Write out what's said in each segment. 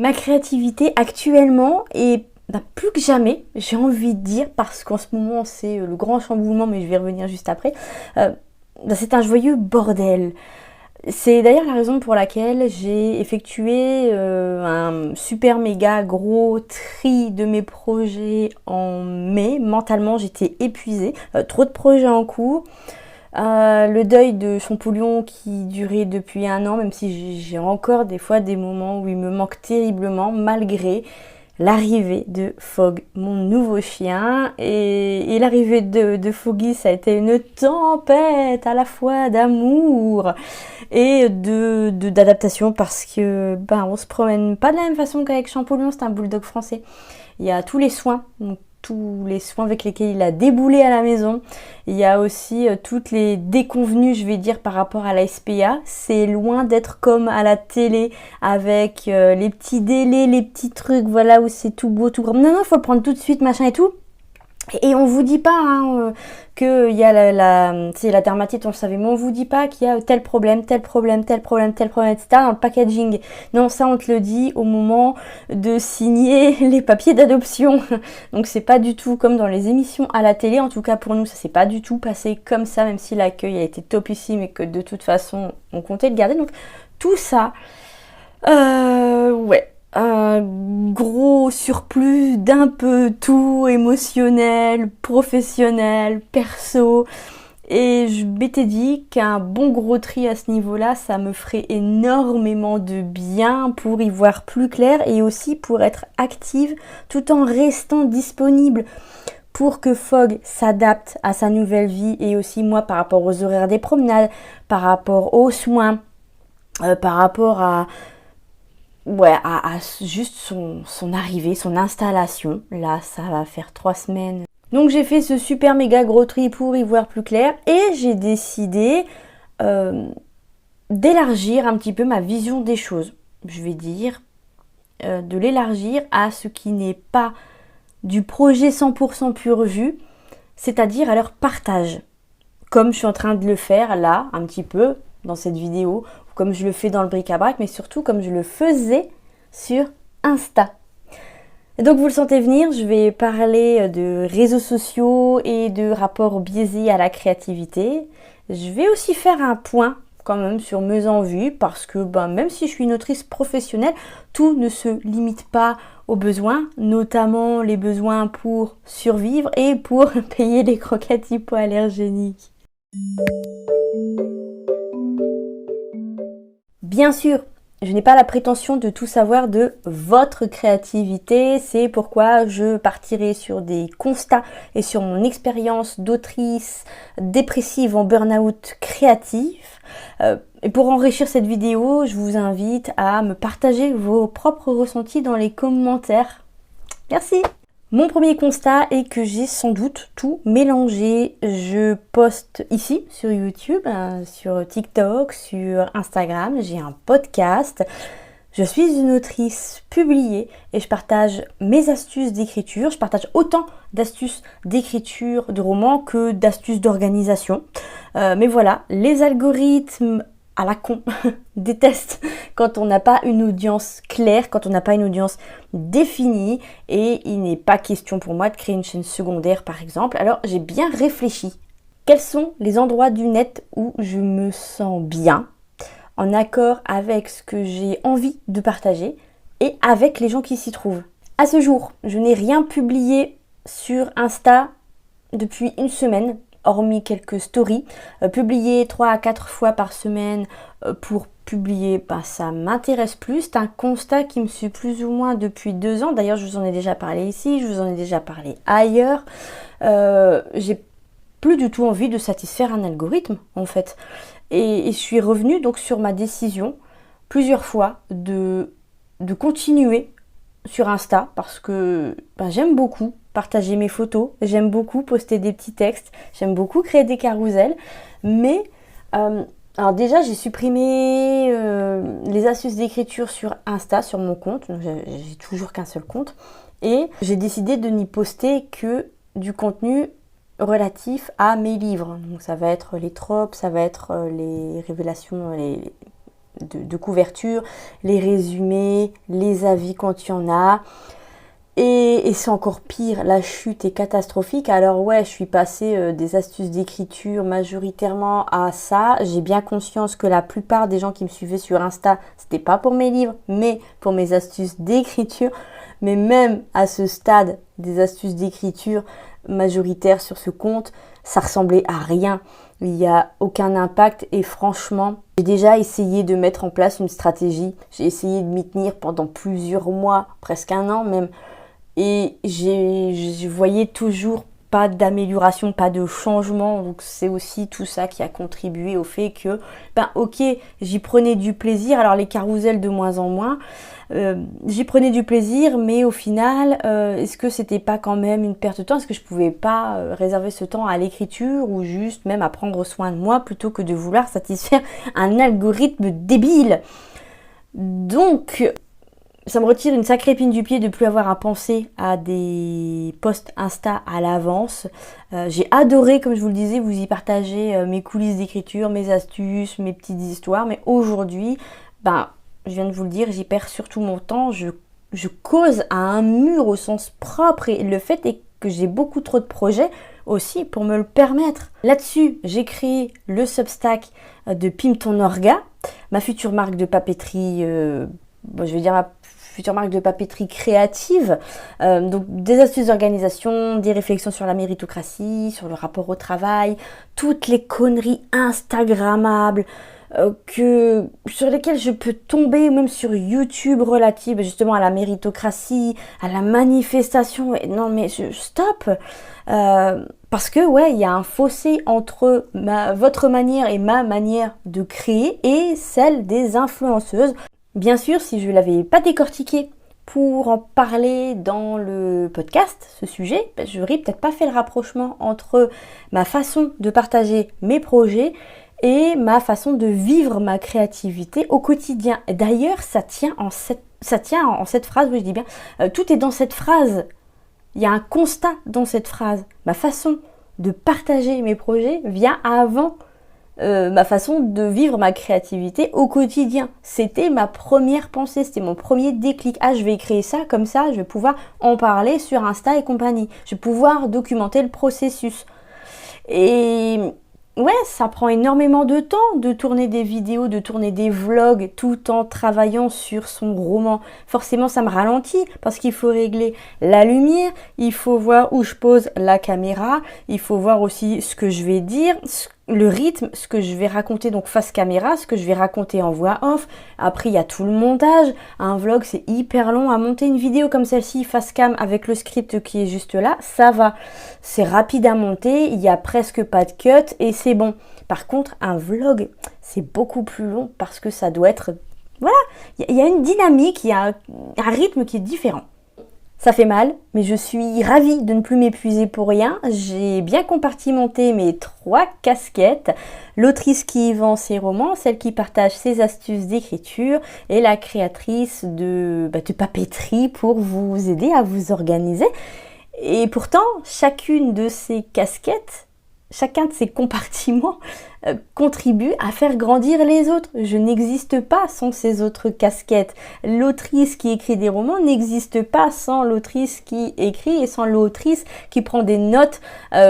Ma créativité actuellement est plus que jamais, j'ai envie de dire, parce qu'en ce moment c'est le grand chamboulement, mais je vais y revenir juste après, c'est un joyeux bordel. C'est d'ailleurs la raison pour laquelle j'ai effectué un super méga gros tri de mes projets en mai. Mentalement, j'étais épuisée, trop de projets en cours. Le deuil de Champollion qui durait depuis 1 an, même si j'ai encore des fois des moments où il me manque terriblement, malgré l'arrivée de Fogg, mon nouveau chien. Et l'arrivée de Foggy, ça a été une tempête à la fois d'amour et d'adaptation, parce que on se promène pas de la même façon qu'avec Champollion. C'est un bulldog français. Il y a tous les soins, donc tous les soins avec lesquels il a déboulé à la maison. Il y a aussi toutes les déconvenues, je vais dire, par rapport à la SPA. C'est loin d'être comme à la télé avec les petits délais, les petits trucs, voilà, où c'est tout beau, tout grand. Non, il faut le prendre tout de suite, machin et tout. Et on vous dit pas qu'il y a la dermatite, on le savait, mais on vous dit pas qu'il y a tel problème, tel problème, tel problème, tel problème, etc. dans le packaging. Non, ça on te le dit au moment de signer les papiers d'adoption. Donc c'est pas du tout comme dans les émissions à la télé, en tout cas pour nous ça s'est pas du tout passé comme ça, même si l'accueil a été topissime et que de toute façon on comptait le garder. Donc tout ça, ouais. Un gros surplus d'un peu tout, émotionnel, professionnel, perso. Et je m'étais dit qu'un bon gros tri à ce niveau-là, ça me ferait énormément de bien pour y voir plus clair et aussi pour être active tout en restant disponible pour que Fogg s'adapte à sa nouvelle vie, et aussi moi par rapport aux horaires des promenades, par rapport aux soins, par rapport à juste son arrivée, son installation. Là, ça va faire 3 semaines. Donc j'ai fait ce super méga gros tri pour y voir plus clair, et j'ai décidé d'élargir un petit peu ma vision des choses. Je vais dire de l'élargir à ce qui n'est pas du projet 100% pur jus, c'est-à-dire à leur partage. Comme je suis en train de le faire là, un petit peu, dans cette vidéo, comme je le fais dans le bric-à-brac, mais surtout comme je le faisais sur Insta. Et donc vous le sentez venir, je vais parler de réseaux sociaux et de rapports biaisés à la créativité. Je vais aussi faire un point quand même sur mes envies, parce que même si je suis une autrice professionnelle, tout ne se limite pas aux besoins, notamment les besoins pour survivre et pour payer les croquettes hypoallergéniques. Bien sûr, je n'ai pas la prétention de tout savoir de votre créativité, c'est pourquoi je partirai sur des constats et sur mon expérience d'autrice dépressive en burn-out créatif. Et pour enrichir cette vidéo, je vous invite à me partager vos propres ressentis dans les commentaires. Merci! Mon premier constat est que j'ai sans doute tout mélangé. Je poste ici sur YouTube, sur TikTok, sur Instagram, j'ai un podcast. Je suis une autrice publiée et je partage mes astuces d'écriture. Je partage autant d'astuces d'écriture de romans que d'astuces d'organisation. Mais voilà, les algorithmes à la con détestent quand on n'a pas une audience claire, quand on n'a pas une audience définie, et il n'est pas question pour moi de créer une chaîne secondaire par exemple. Alors j'ai bien réfléchi. Quels sont les endroits du net où je me sens bien, en accord avec ce que j'ai envie de partager et avec les gens qui s'y trouvent? À ce jour, je n'ai rien publié sur Insta depuis 1 semaine, hormis quelques stories. Publier 3 à 4 fois par semaine pour publier, ça m'intéresse plus. C'est un constat qui me suit plus ou moins depuis 2 ans. D'ailleurs, je vous en ai déjà parlé ici, je vous en ai déjà parlé ailleurs. J'ai plus du tout envie de satisfaire un algorithme, en fait. Et je suis revenue donc sur ma décision plusieurs fois de continuer sur Insta, parce que j'aime beaucoup partager mes photos, j'aime beaucoup poster des petits textes, j'aime beaucoup créer des carousels, mais alors déjà j'ai supprimé les astuces d'écriture sur Insta, sur mon compte. Donc j'ai toujours qu'un seul compte, et j'ai décidé de n'y poster que du contenu relatif à mes livres. Donc ça va être les tropes, ça va être les révélations, de couverture, les résumés, les avis quand il y en a. Et c'est encore pire, la chute est catastrophique. Alors ouais, je suis passée des astuces d'écriture majoritairement à ça. J'ai bien conscience que la plupart des gens qui me suivaient sur Insta, c'était pas pour mes livres, mais pour mes astuces d'écriture. Mais même à ce stade des astuces d'écriture majoritaires sur ce compte, ça ressemblait à rien. Il n'y a aucun impact et franchement, j'ai déjà essayé de mettre en place une stratégie. J'ai essayé de m'y tenir pendant plusieurs mois, presque un an même. Et je voyais toujours pas d'amélioration, pas de changement. Donc c'est aussi tout ça qui a contribué au fait que, ok, j'y prenais du plaisir. Alors les carousels de moins en moins. J'y prenais du plaisir, mais au final, est-ce que c'était pas quand même une perte de temps? Est-ce que je pouvais pas réserver ce temps à l'écriture ou juste même à prendre soin de moi plutôt que de vouloir satisfaire un algorithme débile? Donc, ça me retire une sacrée épine du pied de plus avoir à penser à des posts Insta à l'avance. J'ai adoré, comme je vous le disais, vous y partager mes coulisses d'écriture, mes astuces, mes petites histoires. Mais aujourd'hui, je viens de vous le dire, j'y perds surtout mon temps. Je cause à un mur au sens propre. Et le fait est que j'ai beaucoup trop de projets aussi pour me le permettre. Là-dessus, j'ai créé le Substack de Pim ton Orga, ma future marque de papeterie, je vais dire ma future marque de papeterie créative, donc des astuces d'organisation, des réflexions sur la méritocratie, sur le rapport au travail, toutes les conneries instagrammables sur lesquelles je peux tomber, même sur YouTube relatives justement à la méritocratie, à la manifestation. Non mais stop, parce que ouais, il y a un fossé entre votre manière et ma manière de créer et celle des influenceuses. Bien sûr, si je ne l'avais pas décortiqué pour en parler dans le podcast, ce sujet, je n'aurais peut-être pas fait le rapprochement entre ma façon de partager mes projets et ma façon de vivre ma créativité au quotidien. D'ailleurs, ça tient en cette phrase, oui je dis bien, tout est dans cette phrase. Il y a un constat dans cette phrase. Ma façon de partager mes projets vient avant ma façon de vivre ma créativité au quotidien. C'était ma première pensée, c'était mon premier déclic. Ah, je vais créer ça, comme ça, je vais pouvoir en parler sur Insta et compagnie. Je vais pouvoir documenter le processus. Et ouais, ça prend énormément de temps de tourner des vidéos, de tourner des vlogs tout en travaillant sur son roman. Forcément, ça me ralentit parce qu'il faut régler la lumière, il faut voir où je pose la caméra, il faut voir aussi ce que je vais dire, le rythme, ce que je vais raconter donc face caméra, ce que je vais raconter en voix off. Après, il y a tout le montage. Un vlog, c'est hyper long à monter. Une vidéo comme celle-ci, face cam, avec le script qui est juste là, ça va. C'est rapide à monter, il n'y a presque pas de cut et c'est bon. Par contre, un vlog, c'est beaucoup plus long parce que ça doit être... Voilà, il y a une dynamique, il y a un rythme qui est différent. Ça fait mal, mais je suis ravie de ne plus m'épuiser pour rien. J'ai bien compartimenté mes 3 casquettes. L'autrice qui vend ses romans, celle qui partage ses astuces d'écriture et la créatrice de papeterie pour vous aider à vous organiser. Et pourtant, chacune de ces casquettes, chacun de ces compartiments contribue à faire grandir les autres. Je n'existe pas sans ces autres casquettes. L'autrice qui écrit des romans n'existe pas sans l'autrice qui écrit et sans l'autrice qui prend des notes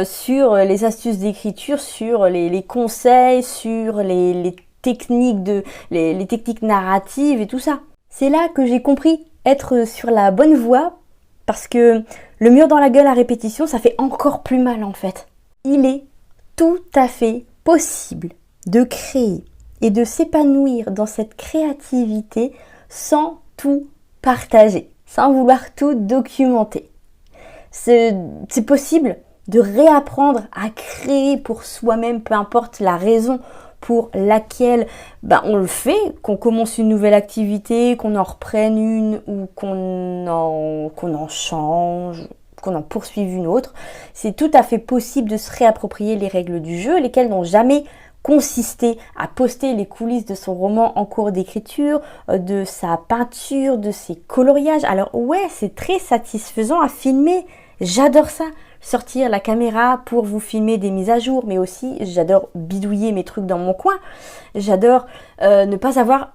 sur les astuces d'écriture, sur les conseils, sur les techniques les techniques narratives et tout ça. C'est là que j'ai compris être sur la bonne voie parce que le mur dans la gueule à répétition, ça fait encore plus mal en fait. Il est tout à fait possible de créer et de s'épanouir dans cette créativité sans tout partager, sans vouloir tout documenter. C'est possible de réapprendre à créer pour soi-même, peu importe la raison pour laquelle on le fait, qu'on commence une nouvelle activité, qu'on en reprenne une ou qu'on en change, qu'on en poursuive une autre. C'est tout à fait possible de se réapproprier les règles du jeu, lesquelles n'ont jamais consisté à poster les coulisses de son roman en cours d'écriture, de sa peinture, de ses coloriages. Alors ouais, c'est très satisfaisant à filmer, j'adore ça. Sortir la caméra pour vous filmer des mises à jour, mais aussi j'adore bidouiller mes trucs dans mon coin. J'adore ne pas avoir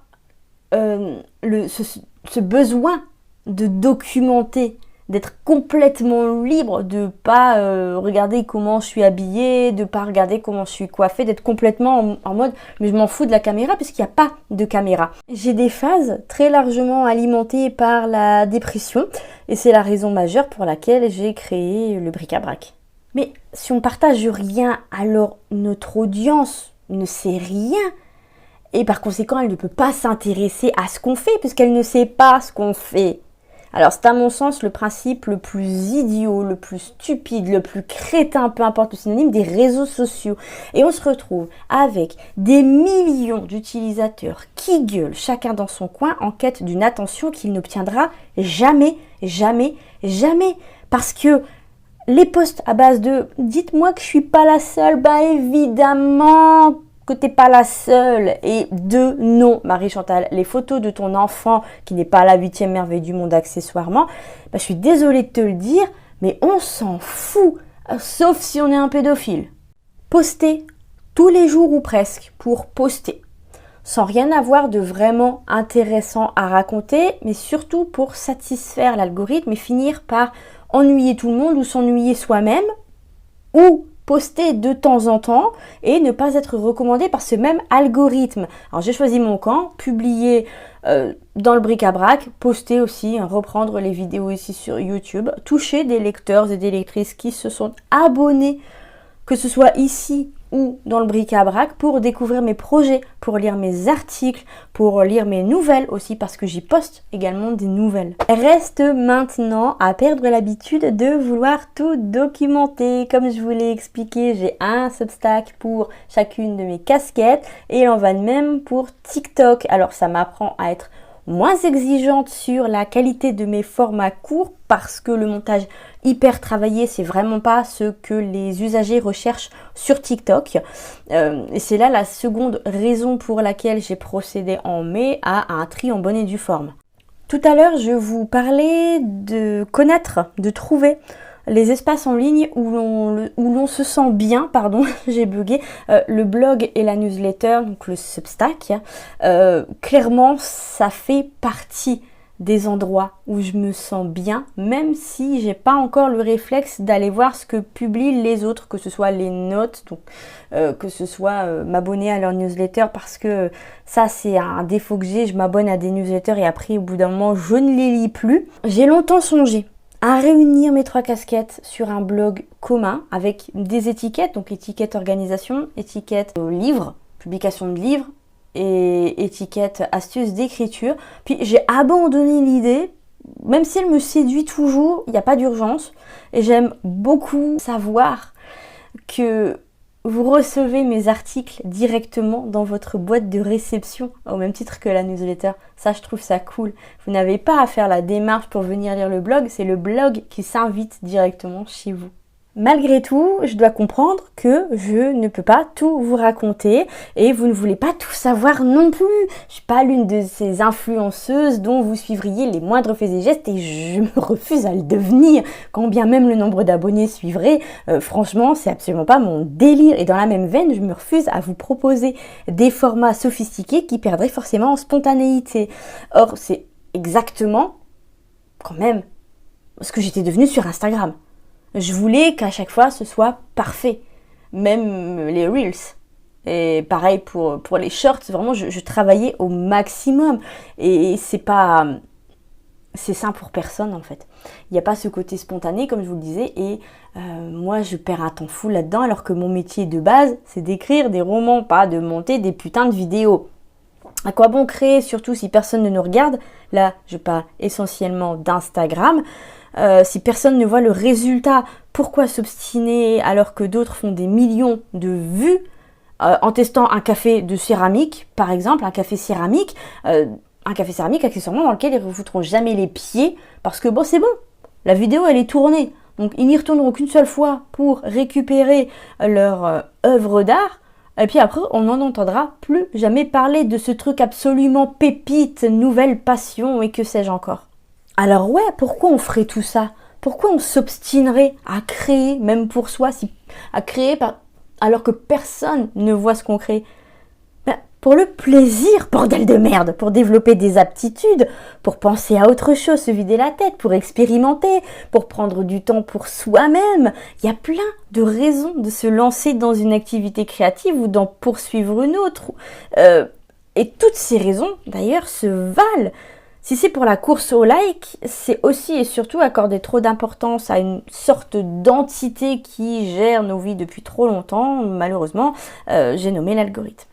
ce besoin de documenter, d'être complètement libre, de pas regarder comment je suis habillée, de pas regarder comment je suis coiffée, d'être complètement en mode mais je m'en fous de la caméra puisqu'il n'y a pas de caméra. J'ai des phases très largement alimentées par la dépression et c'est la raison majeure pour laquelle j'ai créé le bric-à-brac. Mais si on partage rien, alors notre audience ne sait rien et par conséquent elle ne peut pas s'intéresser à ce qu'on fait puisqu'elle ne sait pas ce qu'on fait. Alors c'est à mon sens le principe le plus idiot, le plus stupide, le plus crétin, peu importe le synonyme, des réseaux sociaux. Et on se retrouve avec des millions d'utilisateurs qui gueulent chacun dans son coin en quête d'une attention qu'il n'obtiendra jamais, jamais, jamais. Parce que les posts à base de « dites-moi que je suis pas la seule », bah évidemment que t'es pas la seule. Et deux, non, Marie-Chantal, les photos de ton enfant, qui n'est pas la 8e merveille du monde accessoirement, bah, je suis désolée de te le dire, mais on s'en fout, sauf si on est un pédophile. Poster tous les jours ou presque pour poster, sans rien avoir de vraiment intéressant à raconter, mais surtout pour satisfaire l'algorithme et finir par ennuyer tout le monde ou s'ennuyer soi-même, ou poster de temps en temps et ne pas être recommandé par ce même algorithme. Alors j'ai choisi mon camp, publier dans le bric-à-brac, poster aussi, reprendre les vidéos ici sur YouTube, toucher des lecteurs et des lectrices qui se sont abonnés, que ce soit ici ou dans le bric-à-brac, pour découvrir mes projets, pour lire mes articles, pour lire mes nouvelles aussi, parce que j'y poste également des nouvelles. Reste maintenant à perdre l'habitude de vouloir tout documenter. Comme je vous l'ai expliqué, j'ai un Substack pour chacune de mes casquettes et il en va de même pour TikTok. Alors ça m'apprend à être moins exigeante sur la qualité de mes formats courts parce que le montage hyper travaillé, c'est vraiment pas ce que les usagers recherchent sur TikTok. Et c'est là la seconde raison pour laquelle j'ai procédé en mai à un tri en bonne et due forme. Tout à l'heure, je vous parlais de connaître, de trouver les espaces en ligne où l'on se sent bien, j'ai bugué, le blog et la newsletter, donc le Substack, clairement ça fait partie des endroits où je me sens bien, même si j'ai pas encore le réflexe d'aller voir ce que publient les autres, que ce soit les notes, donc que ce soit m'abonner à leur newsletter, parce que ça c'est un défaut que j'ai, je m'abonne à des newsletters et après au bout d'un moment je ne les lis plus. J'ai longtemps songé à réunir mes 3 casquettes sur un blog commun avec des étiquettes, donc étiquette organisation, étiquette livre, publication de livres et étiquette astuces d'écriture. Puis j'ai abandonné l'idée, même si elle me séduit toujours, il n'y a pas d'urgence et j'aime beaucoup savoir que vous recevez mes articles directement dans votre boîte de réception, au même titre que la newsletter. Ça, je trouve ça cool. Vous n'avez pas à faire la démarche pour venir lire le blog, c'est le blog qui s'invite directement chez vous. Malgré tout, je dois comprendre que je ne peux pas tout vous raconter et vous ne voulez pas tout savoir non plus. Je suis pas l'une de ces influenceuses dont vous suivriez les moindres faits et gestes et je me refuse à le devenir. Quand bien même le nombre d'abonnés suivrait, franchement, c'est absolument pas mon délire. Et dans la même veine, je me refuse à vous proposer des formats sophistiqués qui perdraient forcément en spontanéité. Or, c'est exactement, quand même, ce que j'étais devenue sur Instagram. Je voulais qu'à chaque fois ce soit parfait, même les Reels. Et pareil pour les shorts, vraiment je travaillais au maximum. Et c'est sain pour personne en fait. Il n'y a pas ce côté spontané comme je vous le disais et moi je perds un temps fou là-dedans alors que mon métier de base c'est d'écrire des romans, pas de monter des putains de vidéos. À quoi bon créer, surtout si personne ne nous regarde? Là je parle essentiellement d'Instagram. Si personne ne voit le résultat, pourquoi s'obstiner alors que d'autres font des millions de vues en testant un café de céramique, par exemple, un café céramique accessoirement dans lequel ils ne foutront jamais les pieds parce que bon, c'est bon, la vidéo elle est tournée. Donc ils n'y retourneront qu'une seule fois pour récupérer leur œuvre d'art. Et puis après, on n'en entendra plus jamais parler de ce truc absolument pépite, nouvelle passion et que sais-je encore. Alors ouais, pourquoi on ferait tout ça? Pourquoi on s'obstinerait à créer, même pour soi, alors que personne ne voit ce qu'on crée? Ben, pour le plaisir, bordel de merde, pour développer des aptitudes, pour penser à autre chose, se vider la tête, pour expérimenter, pour prendre du temps pour soi-même. Il y a plein de raisons de se lancer dans une activité créative ou d'en poursuivre une autre. Et toutes ces raisons, d'ailleurs, se valent. Si c'est pour la course au like, c'est aussi et surtout accorder trop d'importance à une sorte d'entité qui gère nos vies depuis trop longtemps. Malheureusement, j'ai nommé l'algorithme.